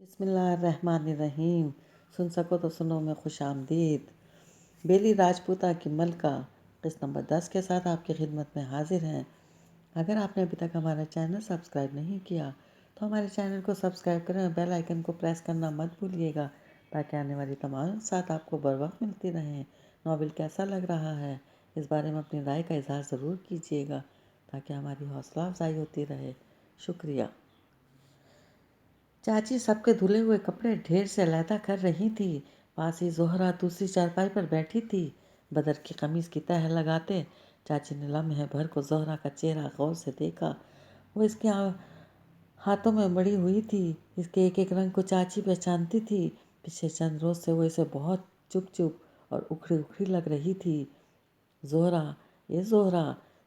بسم اللہ الرحمن الرحیم۔ سن سکو تو سنو میں خوش آمدید۔ بیلی راجپوتا کی ملکہ قسط نمبر 10 کے ساتھ آپ کی خدمت میں حاضر ہیں۔ اگر آپ نے ابھی تک ہمارا چینل سبسکرائب نہیں کیا تو ہمارے چینل کو سبسکرائب کریں اور بیل آئیکن کو پریس کرنا مت بھولیے گا تاکہ آنے والی تمام ساتھ آپ کو بر وقت ملتی رہیں۔ ناول کیسا لگ رہا ہے اس بارے میں اپنی رائے کا اظہار ضرور کیجیے گا تاکہ ہماری حوصلہ افزائی ہوتی رہے۔ شکریہ۔ چاچی سب کے دھلے ہوئے کپڑے ڈھیر سے علیحدہ کر رہی تھی۔ پاس ہی زہرہ دوسری چارپائی پر بیٹھی تھی۔ بدر کی قمیص کی تہہ لگاتے چاچی نے لمحے بھر کو زہرہ کا چہرہ غور سے دیکھا۔ وہ اس کے ہاتھوں میں مڑی ہوئی تھی۔ اس کے ایک ایک رنگ کو چاچی پہچانتی تھی۔ پچھلے چند روز سے وہ اسے بہت چپ چپ اور اکھڑی اکھڑی لگ رہی تھی۔ زہرہ، یہ زہرہ،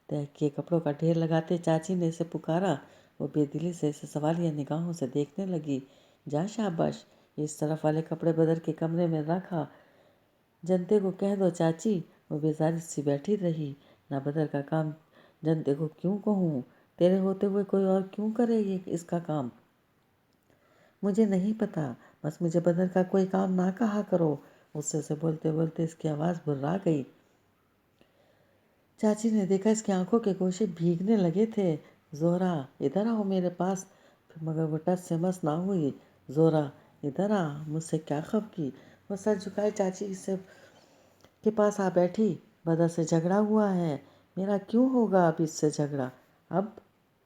تہہ کے کپڑوں کا ڈھیر لگاتے چاچی نے اسے پکارا۔ وہ بے دلی سے اسے سوالیہ نگاہوں سے دیکھنے لگی۔ جا شاباش، اس طرف والے کپڑے بدر کے کمرے میں رکھا۔ جنتے کو کہہ دو چاچی۔ وہ بیزاری سی بیٹھی رہی۔ نہ بدر کا کام جنتے کو کیوں کہوں؟ تیرے ہوتے ہوئے کوئی اور کیوں کرے اس کا کام؟ مجھے نہیں پتا، بس مجھے بدر کا کوئی کام نہ کہا کرو۔ غصے سے بولتے بولتے اس کی آواز بھرا گئی۔ چاچی نے دیکھا اس کی آنکھوں کے گوشے بھیگنے لگے تھے۔ زہرہ، ادھر آؤ میرے پاس۔ مگر وہ ٹس سے مس نہ ہوئی۔ زہرہ، ادھر آ، مجھ سے کیا خف کی؟ وہ سر جھکائے چاچی سے کے پاس آ بیٹھی۔ بدر سے جھگڑا ہوا ہے۔ میرا کیوں ہوگا اب اس سے جھگڑا؟ اب؟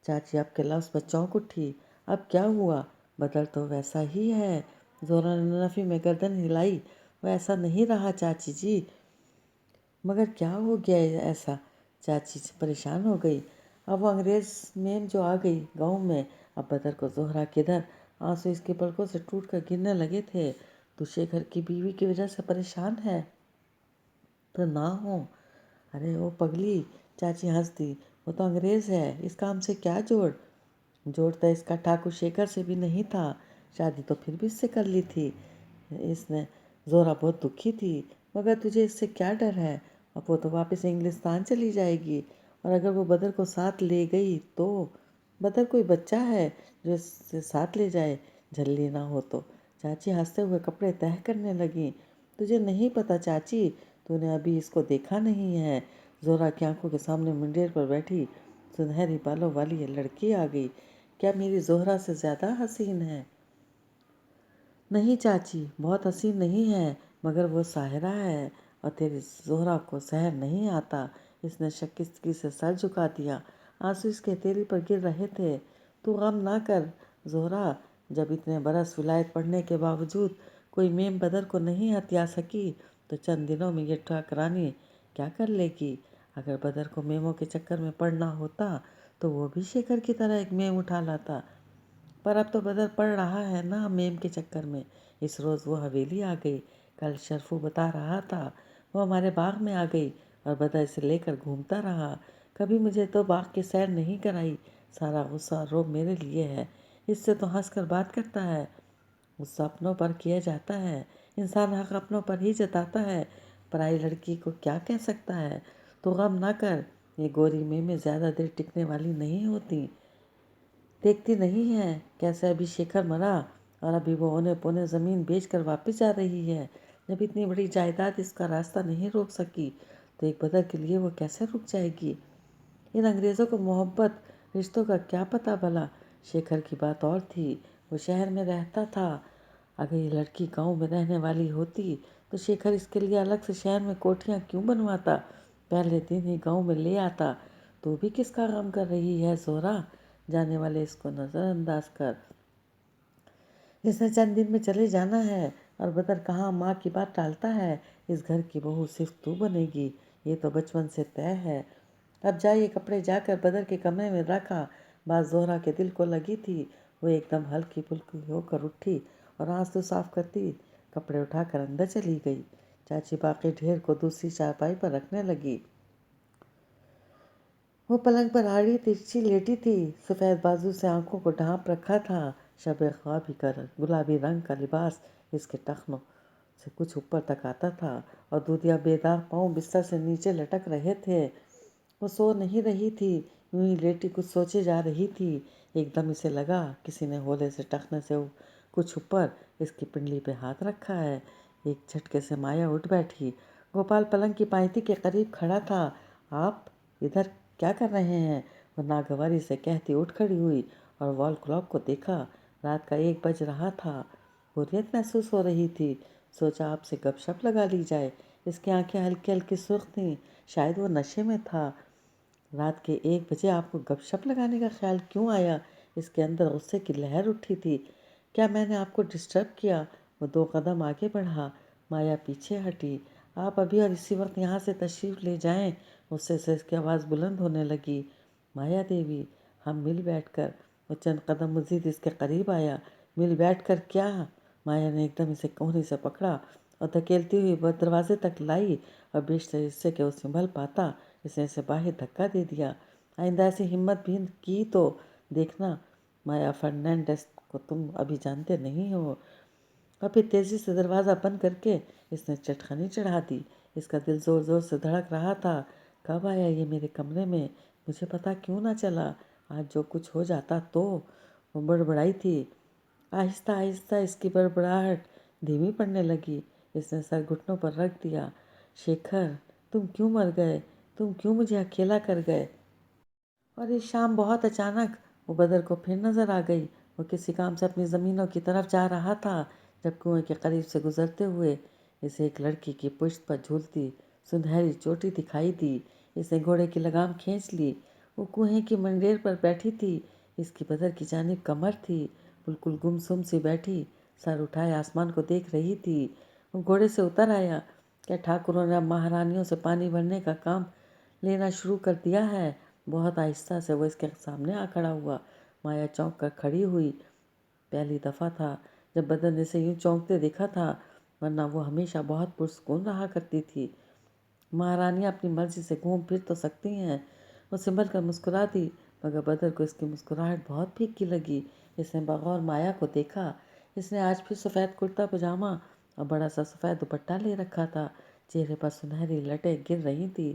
چاچی اب کے لفظ پر چونک اٹھی۔ اب کیا ہوا؟ بدر تو ویسا ہی ہے۔ زہرہ نے نفی میں گردن ہلائی۔ وہ ایسا نہیں رہا چاچی جی۔ مگر کیا ہو گیا ایسا؟ چاچی پریشان ہو گئی۔ اب وہ انگریز میم جو آ گئی گاؤں میں، اب بدر کو زہرہ کدھر؟ آنسو اس کی پلکوں سے ٹوٹ کر گرنے لگے تھے۔ تو شیکھر کی بیوی کی وجہ سے پریشان ہے؟ تو نہ ہو۔ ارے او پگلی، چاچی ہنس دی۔ وہ تو انگریز ہے، اس کام سے کیا جوڑ؟ جوڑتا اس کا ٹھاکر شیکھر سے بھی نہیں تھا۔ شادی تو پھر بھی اس سے کر لی تھی اس نے۔ زہرہ بہت دکھی تھی۔ مگر تجھے اس سے کیا ڈر ہے؟ اب وہ تو واپس انگلستان چلی جائے گی، اور اگر وہ بدر کو ساتھ لے گئی تو؟ بدر کوئی بچہ ہے جو اس سے ساتھ لے جائے، جھلی نہ ہو تو؟ چاچی ہنستے ہوئے کپڑے تہہ کرنے لگیں۔ تجھے نہیں پتا چاچی، تو نے ابھی اس کو دیکھا نہیں ہے۔ زہرہ کی آنکھوں کے سامنے منڈیر پر بیٹھی سنہری بالوں والی یہ لڑکی آ گئی۔ کیا میری زہرہ سے زیادہ حسین ہے؟ نہیں چاچی، بہت حسین نہیں ہے، مگر وہ ساحرہ ہے، اور تیری زہرہ کو سحر نہیں آتا۔ اس نے شکستگی سے سر جھکا دیا۔ آنسو اس کے ہتھیلی پر گر رہے تھے۔ تو غم نہ کر زہرہ، جب اتنے برس ولایت پڑھنے کے باوجود کوئی میم بدر کو نہیں ہتھیا سکی تو چند دنوں میں یہ ٹھاکرانی کیا کر لے گی؟ اگر بدر کو میموں کے چکر میں پڑنا ہوتا تو وہ بھی شیکھر کی طرح ایک میم اٹھا لاتا۔ پر اب تو بدر پڑ رہا ہے نا میم کے چکر میں۔ اس روز وہ حویلی آ گئی۔ کل شرفو بتا رہا تھا وہ ہمارے باغ میں آ گئی اور بدر اسے لے کر گھومتا رہا۔ کبھی مجھے تو باغ کی سیر نہیں کرائی۔ سارا غصہ اور رعب میرے لیے ہے۔ اس سے تو ہنس کر بات کرتا ہے۔ غصہ اپنوں پر کیا جاتا ہے۔ انسان حق اپنوں پر ہی جتاتا ہے، پرائی لڑکی کو کیا کہہ سکتا ہے؟ تو غم نہ کر، یہ گوری میمیں زیادہ دیر ٹکنے والی نہیں ہوتی۔ دیکھتی نہیں ہے کیسے ابھی شیکھر مرا اور ابھی وہ اونے پونے زمین بیچ کر واپس جا رہی ہے۔ جب اتنی بڑی جائیداد اس کا راستہ نہیں روک سکی تو ایک بدر کے لیے وہ کیسے رک جائے گی؟ ان انگریزوں کو محبت رشتوں کا کیا پتہ بھلا؟ شیکھر کی بات اور تھی، وہ شہر میں رہتا تھا۔ اگر یہ لڑکی گاؤں میں رہنے والی ہوتی تو شیکھر اس کے لیے الگ سے شہر میں کوٹھیاں کیوں بنواتا؟ پہلے دن ہی گاؤں میں لے آتا۔ تو بھی کس کا غم کر رہی ہے زہرہ؟ جانے والے اس کو نظر انداز کر۔ اس نے چند دن میں چلے جانا ہے، اور بدر کہاں ماں کی بات ٹالتا ہے۔ اس گھر کی بہو صرف تو بنے گی، یہ تو بچپن سے طے ہے۔ اب جا یہ کپڑے جا کر بدر کے کمرے میں رکھا۔ بات زہرہ کے دل کو لگی تھی۔ وہ ایک دم ہلکی پھلکی ہو کر اٹھی اور آنسو صاف کرتی کپڑے اٹھا کر اندر چلی گئی۔ چاچی باقی ڈھیر کو دوسری چارپائی پر رکھنے لگی۔ وہ پلنگ پر آڑی ترچھی لیٹی تھی، سفید بازو سے آنکھوں کو ڈھانپ رکھا تھا۔ شب خوابی کا گلابی رنگ کا لباس اس کے ٹخنوں سے کچھ اوپر تک آتا تھا، اور دودیا بے داغ پاؤں بستر سے نیچے لٹک رہے تھے۔ وہ سو نہیں رہی تھی، یوں ہی لیٹی کچھ سوچے جا رہی تھی۔ ایک دم اسے لگا کسی نے ہولے سے ٹخنے سے कुछ ऊपर इसकी पिंडली पे हाथ रखा है। एक झटके से माया उठ बैठी। गोपाल पलंग की पायती के करीब खड़ा था। आप इधर क्या कर रहे हैं? वो नागवारी से कहती उठ खड़ी हुई और वॉल क्लॉक को देखा। रात का 1 बज रहा था। बोरियत महसूस हो रही थी। सोचा आपसे गपशप लगा ली जाए। इसकी आंखें हल्की हल्की सुर्ख थीं। शायद वो नशे में था। रात के 1 बजे आपको गपशप लगाने का ख्याल क्यों आया? इसके अंदर गुस्से की लहर उठी थी। क्या मैंने आपको डिस्टर्ब किया? वो 2 कदम आगे बढ़ा। माया पीछे हटी। आप अभी और इसी वक्त यहाँ से तशरीफ़ ले जाएं। उससे से इसकी आवाज़ बुलंद होने लगी। माया देवी, हम मिल बैठकर। वो चंद कदम मज़ीद इसके करीब आया। मिल बैठकर क्या? माया ने एकदम इसे कोहनी से पकड़ा और धकेलती हुई वह दरवाजे तक लाई और बीच से इससे कि वो संभल पाता इसने इसे बाहर धक्का दे दिया। आइंदा ऐसी हिम्मत भी की तो देखना, माया फर्नांडिस को तुम अभी जानते नहीं हो। और फिर तेजी से दरवाज़ा बंद करके इसने चटखनी चढ़ा दी। इसका दिल ज़ोर ज़ोर से धड़क रहा था। कब आया ये मेरे कमरे में? मुझे पता क्यों ना चला? आज जो कुछ हो जाता तो। वो बड़बड़ाई थी। आहिस्ता आहिस्ता इसकी बड़बड़ाहट धीमी पड़ने लगी। इसने सर घुटनों पर रख दिया। शेखर, तुम क्यों मर गए? तुम क्यों मुझे अकेला कर गए? और इस शाम बहुत अचानक वो बदर को फिर नज़र आ गई। वो किसी काम से अपनी ज़मीनों की तरफ जा रहा था जब कुएं के करीब से गुजरते हुए इसे एक लड़की की पुश्त पर झूलती सुनहरी चोटी दिखाई दी। इसने घोड़े की लगाम खींच ली। वो कुएं की मंडेर पर बैठी थी। इसकी बदर की जानिब कमर थी। बिल्कुल गुमसुम सी बैठी, सर उठाए आसमान को देख रही थी। वो घोड़े से उतर आया। क्या ठाकुरों ने अब महारानियों से पानी भरने का काम लेना शुरू कर दिया है? बहुत आहिस्ता से वो इसके सामने आ खड़ा हुआ। माया चौंक कर खड़ी हुई। पहली दफ़ा था जब बदन इसे यूं चौंकते देखा था, वरना वो हमेशा बहुत पुरसकून रहा करती थी। महारानियाँ अपनी मर्जी से घूम फिर तो सकती हैं। वो सिंबल कर मुस्कुरा दी, मगर बदर को इसकी मुस्कुराहट बहुत फीकी लगी। इसने बगौर माया को देखा। इसने आज फिर सफ़ेद कुर्ता पजामा और बड़ा सा सफ़ेद दुपट्टा ले रखा था। चेहरे पर सुनहरी लटें गिर रही थी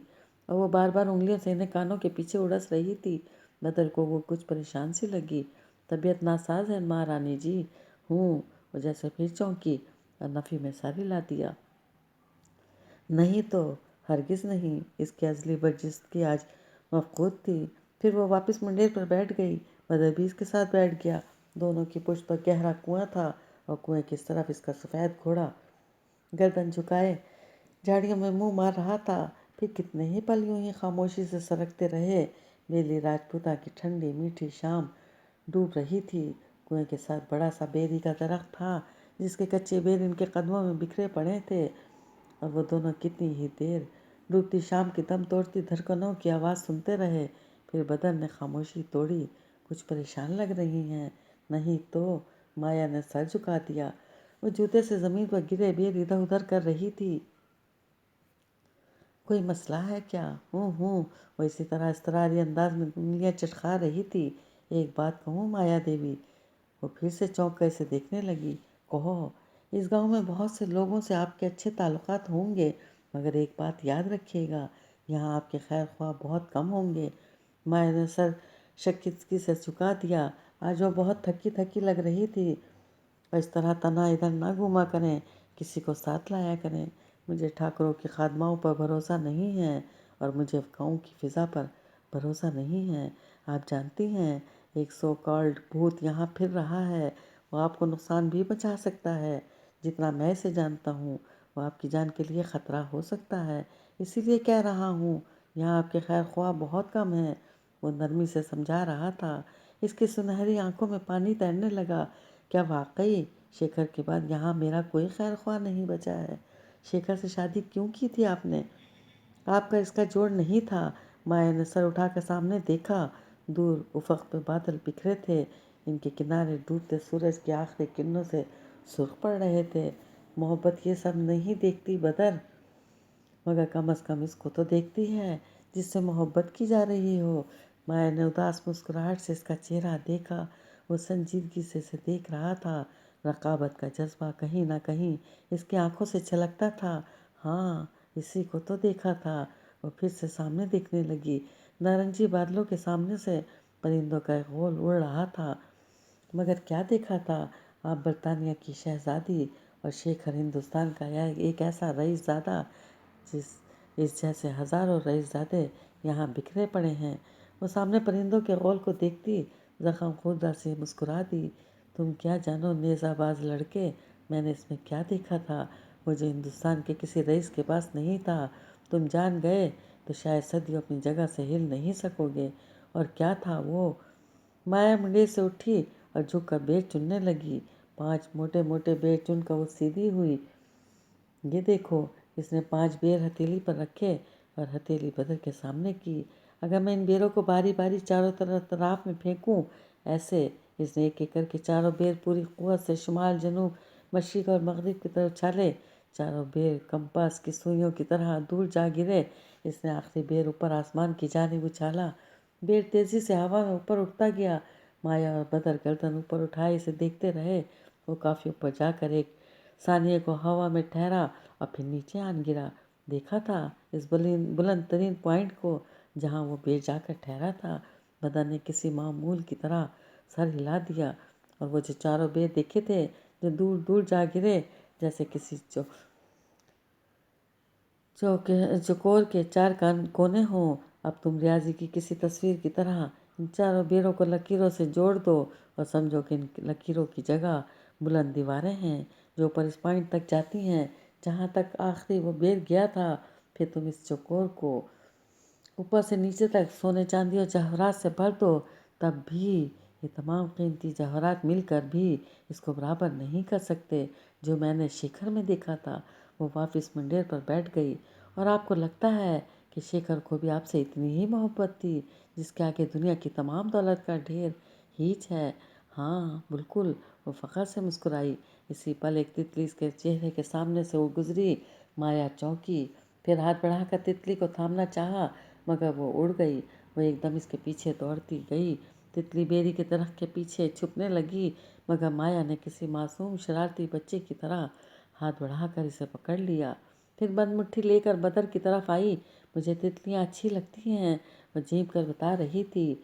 और वो बार बार उंगलियों से इन्हें कानों के पीछे उड़स रही थी। बदर को वो कुछ परेशान सी लगी। तबीयत नासाज है महारानी जी? हूँ। वो जैसे फिर चौंकी और नफ़ी में सर हिला दिया। नहीं तो, हरगिज़ नहीं। इसकी अज़ली बर्जिस्तगी आज मफ़क़ूद थी। फिर वो वापस मुंडेर पर बैठ गई। बदर भी इसके साथ बैठ गया। दोनों की पुश्त पर गहरा कुआं था और कुएं की इस तरफ इसका सफ़ेद घोड़ा गर्दन झुकाए झाड़ियों में मुंह मार रहा था। फिर कितने ही पल यूं ही खामोशी से सरकते रहे। बेली राजपूता की ठंडी मीठी शाम डूब रही थी। कुएं के साथ बड़ा सा बेरी का दरख्त था जिसके कच्चे बेर इनके कदमों में बिखरे पड़े थे। और वो दोनों कितनी ही देर डूबती शाम की दम तोड़ती धड़कनों की आवाज़ सुनते रहे। फिर बदन ने खामोशी तोड़ी। कुछ परेशान लग रही हैं। नहीं तो, माया ने सर झुका दिया। वो जूते से ज़मीन पर गिरे बेर इधर उधर कर रही थी। कोई मसला है क्या? हूँ। वो इसी तरह इसतरारी अंदाज में उंगलियां चटखा रही थी। एक बात कहूँ माया देवी? वो फिर से चौंक कर इसे देखने लगी। कहो। इस गांव में बहुत से लोगों से आपके अच्छे ताल्लुकात होंगे, मगर एक बात याद रखिएगा, यहाँ आपके खैर ख्वाह बहुत कम होंगे। माया ने सर शकीनगी से झुका दिया। आज वो बहुत थकी थकी लग रही थी। और इस तरह तना इधर ना घूमा करें, किसी को साथ लाया करें। मुझे ठाकुरों की खादमाओं पर भरोसा नहीं है और मुझे गाँव की फ़िज़ा पर भरोसा नहीं है। आप जानती हैं, एक सो कॉल्ड भूत यहाँ फिर रहा है। वो आपको नुकसान भी पहुँचा सकता है। जितना मैं इसे जानता हूँ, वो आपकी जान के लिए ख़तरा हो सकता है। इसीलिए कह रहा हूँ, यहाँ आपके खैर ख्वाह बहुत कम हैं। वो नरमी से समझा रहा था। इसकी सुनहरी आंखों में पानी तैरने लगा। क्या वाकई शेखर के बाद यहाँ मेरा कोई खैर ख्वाह नहीं बचा है? शेखर से शादी क्यों की थी आपने? आपका इसका जोड़ नहीं था। माया ने सर उठाकर सामने देखा। दूर उफक पे बादल बिखरे थे। इनके किनारे डूबते सूरज की आखिरी किरणों से सुर्ख पड़ रहे थे। मोहब्बत ये सब नहीं देखती बदर, मगर कम से कम इसको तो देखती है जिससे मोहब्बत की जा रही हो। माया ने उदास मुस्कुराहट से इसका चेहरा देखा। वो संजीदगी से इसे देख रहा था। रकाबत का जज्बा कहीं ना कहीं इसकी आंखों से छलकता था। हाँ, इसी को तो देखा था। वो फिर से सामने देखने लगी। नारंगी बादलों के सामने से परिंदों का एक गोल उड़ रहा था। मगर क्या देखा था? आप برطانیہ کی شہزادی اور شیخر ہندوستان کا ایک ایسا رئیس زادہ اس جیسے ہزاروں رئیس زادے یہاں بکھرے پڑے ہیں۔ وہ سامنے پرندوں کے غول کو دیکھتی زخم خوردہ سے مسکرا دی۔ تم کیا جانو نیزہ باز لڑکے، میں نے اس میں کیا دیکھا تھا، وہ جو ہندوستان کے کسی رئیس کے پاس نہیں تھا۔ تم جان گئے تو شاید صدیوں اپنی جگہ سے ہل نہیں سکو گے۔ اور کیا تھا وہ؟ مایا منڈے سے اٹھی اور جھک کر بیٹ چننے لگی۔ 5 موٹے موٹے بیٹ چن کر وہ سیدھی ہوئی۔ یہ دیکھو، اس نے 5 بیر ہتھیلی پر رکھے اور ہتھیلی بدر کے سامنے کی۔ اگر میں ان بیروں کو باری باری چاروں طرف میں پھینکوں، ایسے، اس نے ایک ایک کر کے چاروں بیر پوری قوت سے شمال، جنوب، مشرق اور مغرب کی طرف اچھالے۔ چاروں بیر کمپاس کی سوئیوں کی طرح دور جا گرے۔ اس نے آخری بیر اوپر آسمان کی جانب اچھالا۔ بیر تیزی سے ہوا میں اوپر اٹھتا گیا۔ مایا اور بدر گردن اوپر اٹھائے اسے دیکھتے رہے۔ وہ کافی اوپر جا کر ایک ثانیے کو ہوا میں ٹھہرا اور پھر نیچے آن گرا۔ دیکھا تھا اس بلند ترین پوائنٹ کو جہاں وہ بیر جا کر ٹھہرا تھا؟ بدر نے کسی معمول کی طرح سر ہلا دیا، اور وہ جو چاروں بیر دیکھے تھے جو دور دور جا گرے، جیسے کسی چوکور کے 4 کونے ہوں۔ اب تم ریاضی کی کسی تصویر کی طرح ان چاروں بیروں کو لکیروں سے جوڑ دو اور سمجھو کہ ان لکیروں کی جگہ بلند دیواریں ہیں جو اوپر اس پوائنٹ تک جاتی ہیں جہاں تک آخری وہ بیر گیا تھا۔ پھر تم اس چوکور کو اوپر سے نیچے تک سونے چاندی اور جواہرات سے بھر دو، تب بھی یہ تمام قیمتی جواہرات مل کر بھی اس کو برابر نہیں کر سکتے جو میں نے شیکھر میں دیکھا تھا۔ وہ واپس منڈیر پر بیٹھ گئی۔ اور آپ کو لگتا ہے کہ شیکھر کو بھی آپ سے اتنی ہی محبت تھی جس کے آگے دنیا کی تمام دولت کا ڈھیر ہیچ ہے؟ ہاں بالکل، وہ فخر سے مسکرائی۔ اسی پل ایک تتلی اس کے چہرے کے سامنے سے وہ گزری۔ مایا چونکی، پھر ہاتھ بڑھا کر تتلی کو تھامنا چاہا، مگر وہ اڑ گئی۔ وہ ایک دم اس کے پیچھے دوڑتی گئی۔ تتلی بیری کے درخت کے پیچھے چھپنے لگی، مگر مایا نے کسی معصوم شرارتی بچے کی طرح ہاتھ بڑھا کر اسے پکڑ لیا۔ پھر بند مٹھی لے کر بدر کی طرف آئی۔ مجھے تتلیاں اچھی لگتی ہیں، وہ جھینپ کر بتا رہی تھی۔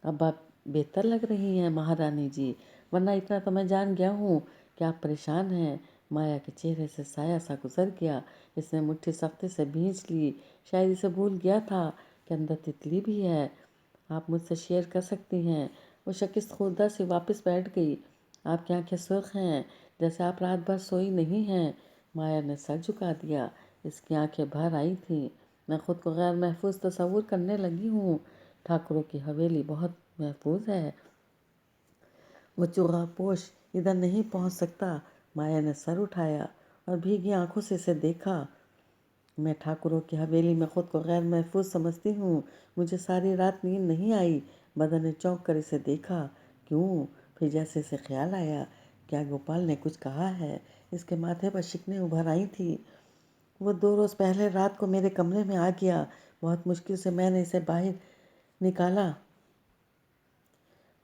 اب آپ بہتر لگ رہی ہیں مہارانی جی، ورنہ اتنا تو میں جان گیا ہوں کہ آپ پریشان ہیں۔ مایا کے چہرے سے سایہ سا گزر گیا۔ اس نے مٹھی سختی سے بھینچ لی۔ شاید اسے بھول گیا تھا کہ اندر تتلی بھی ہے۔ آپ مجھ سے شیئر کر سکتی ہیں۔ وہ شکست خوردہ سے واپس بیٹھ گئی۔ آپ کی آنکھیں سرخ ہیں جیسے آپ رات بھر سوئی نہیں ہیں۔ مایا نے سر جھکا دیا۔ اس کی آنکھیں بھر آئی تھیں۔ میں خود کو غیر محفوظ تصور کرنے لگی ہوں۔ ٹھاکروں کی حویلی بہت محفوظ ہے۔ وہ چوغا پوش ادھر نہیں پہنچ سکتا۔ مایا نے سر اٹھایا اور بھیگی آنکھوں سے اسے دیکھا۔ میں ٹھاکروں کی حویلی میں خود کو غیر محفوظ سمجھتی ہوں۔ مجھے ساری رات نیند نہیں آئی۔ بدر نے چونک کر اسے دیکھا۔ کیوں؟ پھر جیسے اسے خیال آیا، کیا گوپال نے کچھ کہا ہے؟ اس کے ماتھے پر شکنیں ابھر آئی تھیں۔ وہ 2 روز پہلے رات کو میرے کمرے میں آ گیا۔ بہت مشکل سے میں نے اسے باہر نکالا،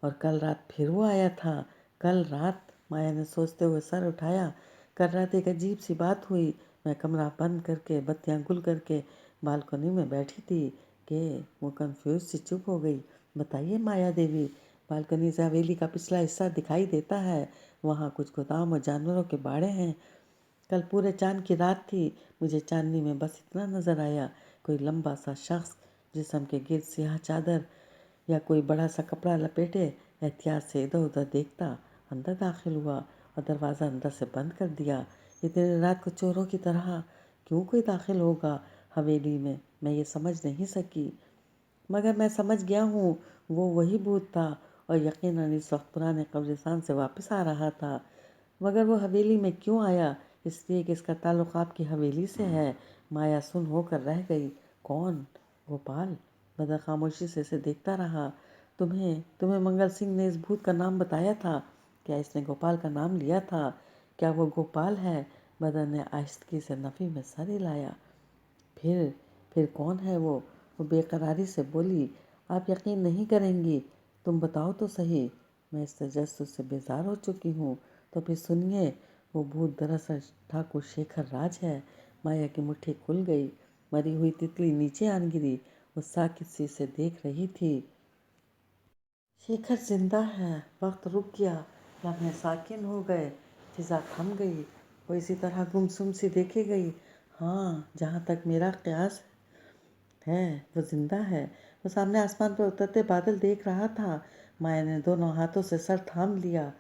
اور کل رات پھر وہ آیا تھا۔ کل رات؟ مایا نے سوچتے ہوئے سر اٹھایا۔ کل رات ایک عجیب سی بات ہوئی۔ میں کمرہ بند کر کے، بتیاں گل کر کے بالکنی میں بیٹھی تھی کہ وہ کنفیوز سی چپ ہو گئی۔ بتائیے مایا دیوی۔ بالکنی سے حویلی کا پچھلا حصہ دکھائی دیتا ہے۔ وہاں کچھ گودام اور جانوروں کے باڑے ہیں۔ کل پورے چاند کی رات تھی۔ مجھے چاندنی میں بس اتنا نظر آیا، کوئی لمبا سا شخص جسم کے گرد سیاہ چادر یا کوئی بڑا سا کپڑا لپیٹے احتیاط سے ادھر ادھر دیکھتا اندر داخل ہوا اور دروازہ اندر سے بند کر دیا۔ اتنی رات کو چوروں کی طرح کیوں کوئی داخل ہوگا حویلی میں یہ سمجھ نہیں سکی، مگر میں سمجھ گیا ہوں وہ وہی بھوت تھا اور یقیناً اس وقت پرانے قبرستان سے واپس آ رہا تھا۔ مگر وہ حویلی میں کیوں آیا؟ اس لیے کہ اس کا تعلق آپ کی حویلی سے ہے۔ مایا سن ہو کر رہ گئی۔ کون؟ گوپال؟ بدر خاموشی سے اسے دیکھتا رہا۔ تمہیں منگل سنگھ نے اس بھوت کا نام بتایا تھا؟ کیا اس نے گوپال کا نام لیا تھا؟ کیا وہ گوپال ہے؟ بدر نے آہستگی سے نفی میں سر ہلایا۔ پھر کون ہے وہ بے قراری سے بولی۔ آپ یقین نہیں کریں گی۔ تم بتاؤ تو صحیح۔ میں اس تجسس سے بیزار ہو چکی ہوں۔ تو پھر سنیے، وہ بھوت دراصل ٹھاکر شیکھر راج ہے۔ مایا کی مٹھی کھل گئی۔ مری ہوئی تتلی نیچے آن گری۔ وہ ساکت سی اسے دیکھ رہی تھی۔ شیکھر زندہ ہے۔ وقت رک گیا۔ लम्हे साकिन हो गए, फिजा थम गई। वो इसी तरह गुमसुम सी देखे गई। हाँ, जहाँ तक मेरा क़यास है वो जिंदा है। वो सामने आसमान पर उतरते बादल देख रहा था। माया ने दोनों हाथों से सर थाम लिया।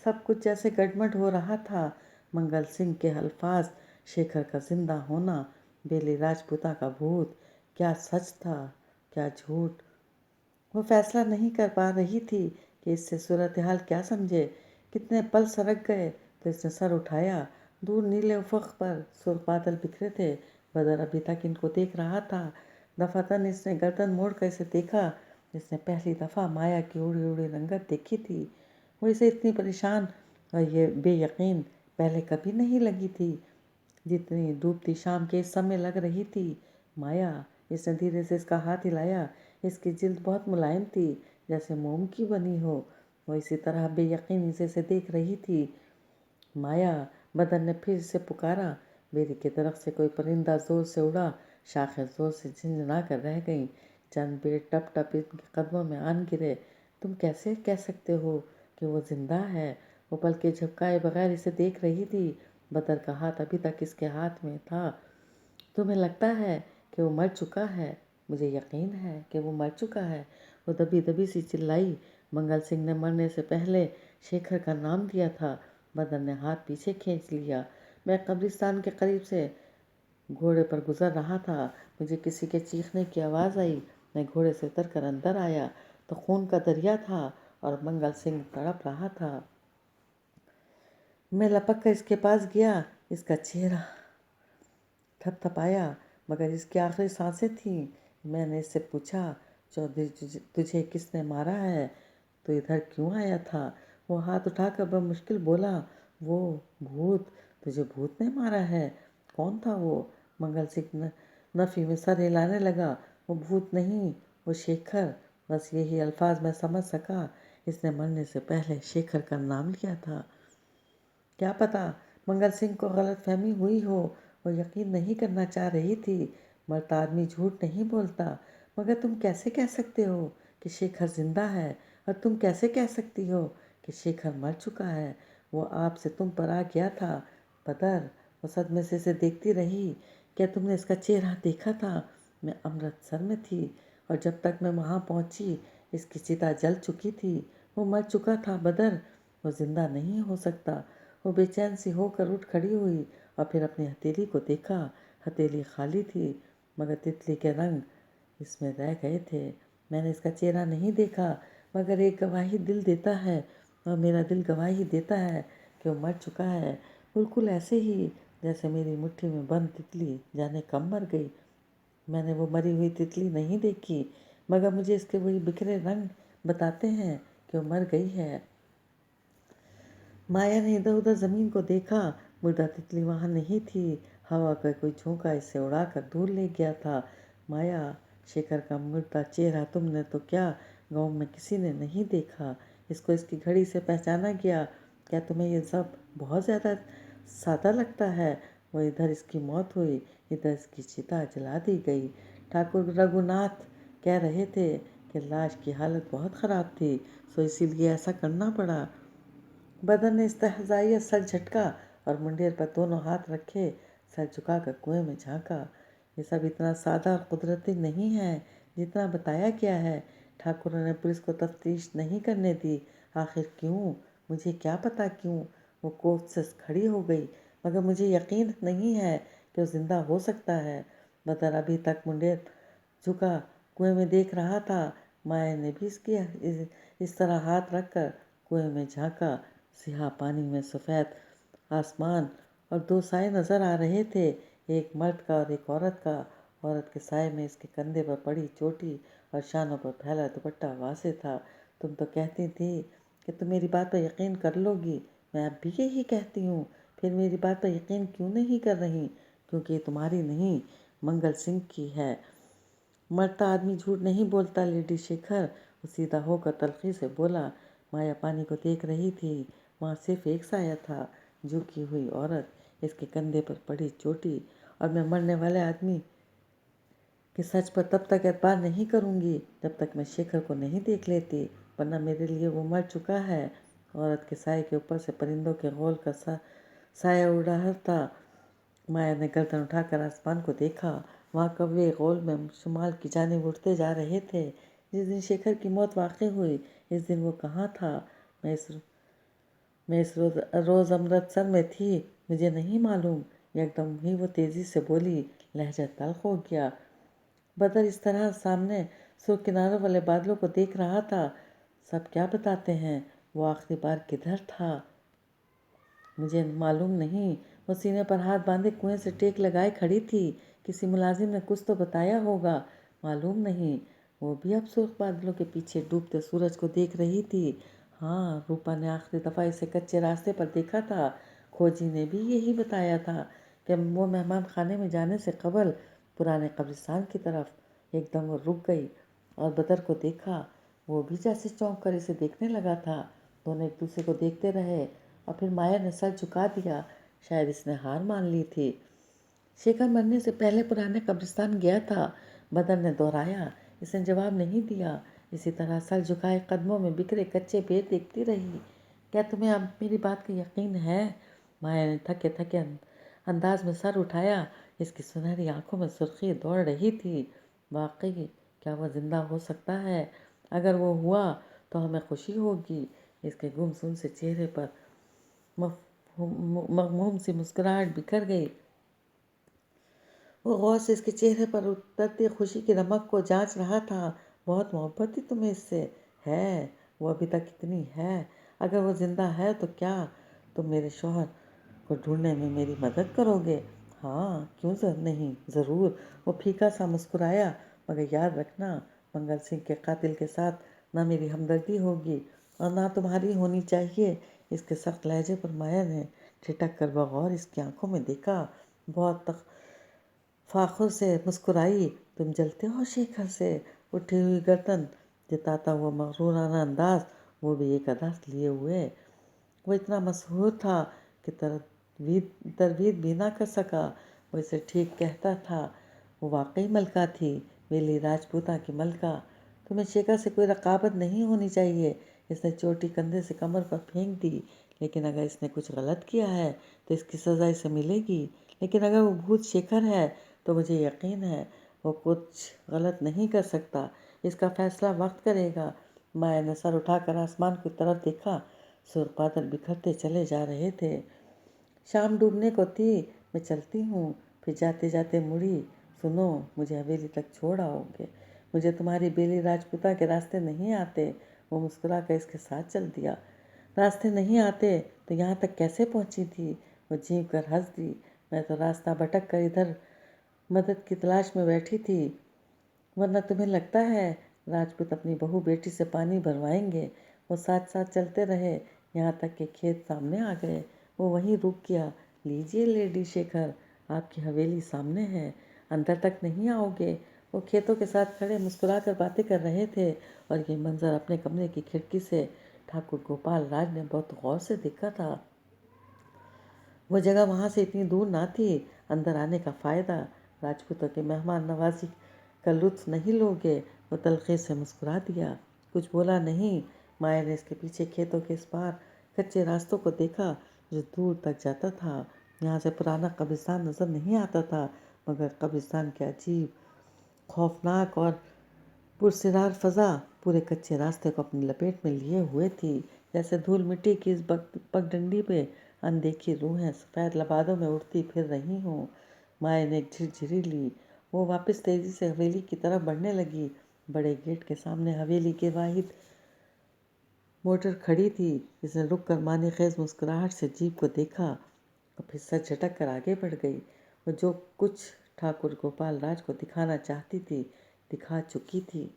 सब कुछ जैसे गड़बड़ हो रहा था। मंगल सिंह के अल्फाज, शेखर का जिंदा होना, बेली राजपूता का भूत, क्या सच था क्या झूठ। वो फैसला नहीं कर पा रही थी कि इससे सूरत हाल क्या समझे। कितने पल सरक गए तो इसने सर उठाया। दूर नीले उफ़क़ पर सुर्ख बादल बिखरे थे। बदर अभी तक इनको देख रहा था। दफातन इसने गर्दन मोड़ कर इसे देखा। इसने पहली दफ़ा माया की उड़ी उड़ी रंगत देखी थी। वो इसे इतनी परेशान और ये बेयकीन पहले कभी नहीं लगी थी जितनी डूबती शाम के इस समय लग रही थी। माया, इसने धीरे से इसका हाथ हिलाया। इसकी जिल्द बहुत मुलायम थी, जैसे मोम की बनी हो। वो इसी तरह बेयकीनी से देख रही थी। माया, बदर ने फिर से पुकारा। बेरी के दरख्त से कोई परिंदा जोर से उड़ा। शाखें जोर से झंझना कर रह गईं। चंद पेड़ टप टप इनके कदमों में आन गिरे। तुम कैसे कह सकते हो कि वो जिंदा है? वो पलके झपकाए बगैर इसे देख रही थी। बदर का हाथ अभी तक इसके हाथ में था। तुम्हें लगता है कि वो मर चुका है? मुझे यकीन है कि वो मर चुका है। वो दबी दबी सी चिल्लाई। मंगल सिंह ने मरने से पहले शेखर का नाम दिया था। बदर ने हाथ पीछे खींच लिया। मैं कब्रिस्तान के करीब से घोड़े पर गुजर रहा था। मुझे किसी के चीखने की आवाज़ आई। मैं घोड़े से उतर कर अंदर आया तो खून का दरिया था और मंगल सिंह तड़प रहा था। मैं लपक कर इसके पास गया। इसका चेहरा थपथपाया मगर इसकी आखिरी सांसें थीं। मैंने इससे पूछा, चौधरी तुझे किसने मारा है? तो इधर क्यों आया था? वो हाथ उठाकर बमुश्किल बोला, वो भूत। तुझे भूत ने मारा है? कौन था वो? मंगल सिंह नफ़ी में सर हिलाने लगा। वो भूत नहीं, वो शेखर। बस यही अल्फाज मैं समझ सका। इसने मरने से पहले शेखर का नाम लिया था। क्या पता मंगल सिंह को गलतफहमी हुई हो। वो यकीन नहीं करना चाह रही थी। मरता आदमी झूठ नहीं बोलता। मगर तुम कैसे कह सकते हो कि शेखर जिंदा है? और तुम कैसे कह सकती हो कि शेखर मर चुका है? वो आपसे तुम पर आ गया था। बदर, वो सदमे से इसे देखती रही। क्या तुमने इसका चेहरा देखा था? मैं अमृतसर में थी और जब तक मैं वहाँ पहुँची इसकी चिता जल चुकी थी। वो मर चुका था बदर। वो जिंदा नहीं हो सकता। वो बेचैन सी होकर उठ खड़ी हुई और फिर अपनी हथेली को देखा। हथेली खाली थी मगर तितली के रंग इसमें रह गए थे। मैंने इसका चेहरा नहीं देखा मगर एक गवाही दिल देता है और मेरा दिल गवाही देता है कि वो मर चुका है। बिल्कुल ऐसे ही जैसे मेरी मुट्ठी में बंद तितली जाने कब मर गई। मैंने वो मरी हुई तितली नहीं देखी मगर मुझे इसके वही बिखरे रंग बताते हैं कि वो मर गई है। माया ने इधर उधर जमीन को देखा। मुर्दा तितली वहाँ नहीं थी। हवा का कोई झोंका इसे उड़ाकर दूर ले गया था। माया, शेखर का मुर्दा चेहरा तुमने तो क्या गांव में किसी ने नहीं देखा। इसको इसकी घड़ी से पहचाना गया। क्या तुम्हें ये सब बहुत ज़्यादा सादा लगता है? वो इधर इसकी मौत हुई, इधर इसकी चिता जला दी गई। ठाकुर रघुनाथ कह रहे थे कि लाश की हालत बहुत ख़राब थी, सो इसीलिए ऐसा करना पड़ा। बदर ने इस्तहज़ाइया सर झटका और मुंडेर पर दोनों हाथ रखे सर झुकाकर कुएं में झांका। ये सब इतना सादा और कुदरती नहीं है जितना बताया गया है। ठाकुर ने पुलिस को तफ्तीश नहीं करने दी। आखिर क्यों? मुझे क्या पता क्यों? वो कोफ्त से खड़ी हो गई। मगर मुझे यकीन नहीं है कि वो जिंदा हो सकता है। बदर अभी तक मुंडेर झुका कुएं में देख रहा था। माया ने भी इस तरह हाथ रखकर कुएं में झांका। सिहा पानी में सफ़ेद आसमान और दो साए नज़र आ रहे थे, एक मर्द का और एक औरत का। औरत के साए में इसके कंधे पर पड़ी चोटी और शानों पर फैला दुपट्टा वासे था। तुम तो कहती थी कि तुम मेरी बात पर यकीन कर लोगी। मैं अब भी यही कहती हूँ। फिर मेरी बात पर यकीन क्यों नहीं कर रही? क्योंकि ये तुम्हारी नहीं, मंगल सिंह की है। मरता आदमी झूठ नहीं बोलता लेडी शेखर। वो सीधा होकर तलखी से बोला। माया पानी को देख रही थी। वहाँ सिर्फ एक साया था, झुकी हुई औरत, इसके कंधे पर पड़ी चोटी। और मैं मरने वाले आदमी के सच पर तब तक एतबार नहीं करूँगी जब तक मैं शेखर को नहीं देख लेती, वरना मेरे लिए वो मर चुका है। औरत के साए के ऊपर से परिंदों के गोल का साया उड़ रहा था। माया ने गर्दन उठाकर आसमान को देखा। वहाँ कौवे गोल में शुमाल की जानिब उड़ते जा रहे थे। जिस दिन शेखर की मौत वाक़ई हुई, इस दिन वो कहाँ था? मैं इस रोज़ अमृतसर में थी, मुझे नहीं मालूम। एकदम ही वो तेज़ी से बोली, लहजा तल्ख हो गया। बदर इस तरह सामने सुर्ख किनारों वाले बादलों को देख रहा था। सब क्या बताते हैं, वो आखिरी बार किधर था? मुझे मालूम नहीं। वो सीने पर हाथ बांधे कुएं से टेक लगाए खड़ी थी। किसी मुलाजिम ने कुछ तो बताया होगा, मालूम नहीं। वो भी अब सुर्ख बादलों के पीछे डूबते सूरज को देख रही थी। हाँ, रूपा ने आखिरी दफ़ा इसे कच्चे रास्ते पर देखा था। खोजी ने भी यही बताया था कि वो मेहमान खाने में जाने से कबल पुराने कब्रिस्तान की तरफ। एकदम वो रुक गई और बदर को देखा। वो भी जैसे चौंक कर इसे देखने लगा था। दोनों एक दूसरे को देखते रहे और फिर माया ने सर झुका दिया। शायद इसने हार मान ली थी। शेखर मरने से पहले पुराने कब्रिस्तान गया था, बदर ने दोहराया। इसने जवाब नहीं दिया। इसी तरह सर झुकाए कदमों में बिखरे कच्चे पेड़ देखती रही। क्या तुम्हें अब मेरी बात का यकीन है? माया ने थके थके अंदाज में सर उठाया। इसकी सुनहरी आंखों में सुर्खी दौड़ रही थी। वाकई क्या वह जिंदा हो सकता है? अगर वो हुआ तो हमें खुशी होगी। इसके गुमसुम से चेहरे पर मगमूम सी मुस्कुराहट बिखर गई। वो गौर से इसके चेहरे पर उतरती खुशी की रमक को जांच रहा था। बहुत मोहब्बत ही तुम्हें इससे है, वो अभी तक इतनी है। अगर वो जिंदा है तो क्या तुम मेरे शौहर को ढूंढने में मेरी मदद करोगे? हाँ, क्यों नहीं, ज़रूर। वो फीका सा मुस्कुराया। मगर याद रखना, मंगल सिंह के कातिल के साथ ना मेरी हमदर्दी होगी और ना तुम्हारी होनी चाहिए। इसके सख्त लहजे पर माया ने ठिठक कर बगौर इसकी आंखों में देखा। बहुत फाखुर से मुस्कुराई। तुम जलते हो शेखर से? उठी हुई गर्दन जताता हुआ मगरूराना अंदाज, वो भी एक अदास लिए हुए। वो इतना मशहूर था कि तरवीद भी ना कर सका। वो इसे ठीक कहता था। वो वाकई मलका थी, वेली राजपूता की मलका। तुम्हें शेखर से कोई रकाबत नहीं होनी चाहिए। इसने चोटी कंधे से कमर पर फेंक दी। लेकिन अगर इसने कुछ गलत किया है तो इसकी सज़ा इसे मिलेगी। लेकिन अगर वो भूत शेखर है तो मुझे यकीन है वो कुछ गलत नहीं कर सकता। इसका फैसला वक्त करेगा। माया ने सर उठाकर आसमान की तरफ देखा। सुर्ख बादल बिखरते चले जा रहे थे। शाम डूबने को थी। मैं चलती हूँ। फिर जाते जाते मुड़ी, सुनो, मुझे हवेली तक छोड़ आओगे? मुझे तुम्हारी बेली राजपूता के रास्ते नहीं आते। वो मुस्कुरा कर इसके साथ चल दिया। रास्ते नहीं आते तो यहाँ तक कैसे पहुँची थी? वो झींक कर हंस दी। मैं तो रास्ता भटक कर इधर मदद की तलाश में बैठी थी। वरना तुम्हें लगता है राजपूत अपनी बहू बेटी से पानी भरवाएंगे? वो साथ साथ चलते रहे, यहाँ तक कि खेत सामने आ गए। वो वहीं रुक गया। लीजिए लेडी शेखर, आपकी हवेली सामने है, अंदर तक नहीं आओगे? वो खेतों के साथ खड़े मुस्कुरा कर बातें कर रहे थे और ये मंजर अपने कमरे की खिड़की से ठाकुर गोपाल राज ने बहुत गौर से देखा था। वो जगह वहाँ से इतनी दूर ना थी। अंदर आने का फ़ायदा, राजपूतों के मेहमान नवाजी का लुत्फ़ नहीं लोगे? वो तलख़ी से मुस्कुरा दिया, कुछ बोला नहीं। माया ने इसके पीछे खेतों के इस पार कच्चे रास्तों को देखा जो दूर तक जाता था। यहाँ से पुराना कब्रिस्तान नज़र नहीं आता था, मगर कब्रिस्तान के अजीब, खौफनाक और पुरसिरार फ़ज़ा पूरे कच्चे रास्ते को अपनी लपेट में लिए हुए थी। जैसे धूल मिट्टी की इस पगडंडी पे अनदेखी रूहें सफ़ेद लबादों में उड़ती फिर रही हों। माया ने एक झिरझिरी ली। वो वापस तेज़ी से हवेली की तरफ बढ़ने लगी। बड़े गेट के सामने हवेली की वाहिद मोटर खड़ी थी। इसने रुक कर मानी खेज मुस्कुराहट से जीप को देखा और फिर सर झटक कर आगे बढ़ गई। वो जो कुछ ठाकुर गोपाल राज को दिखाना चाहती थी दिखा चुकी थी।